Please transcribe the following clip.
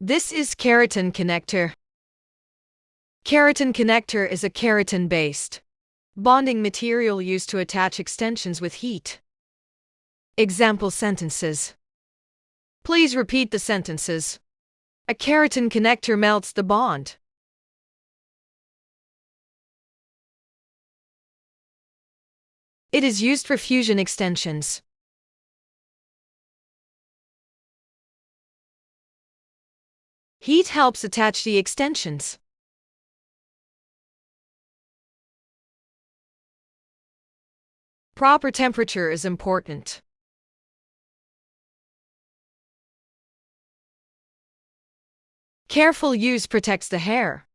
This is Keratin Connector. Keratin Connector is a keratin-based bonding material used to attach extensions with heat. Example sentences. Please repeat the sentences. A keratin connector melts the bond. It is used for fusion extensions. Heat helps attach the extensions. Proper temperature is important. Careful use protects the hair.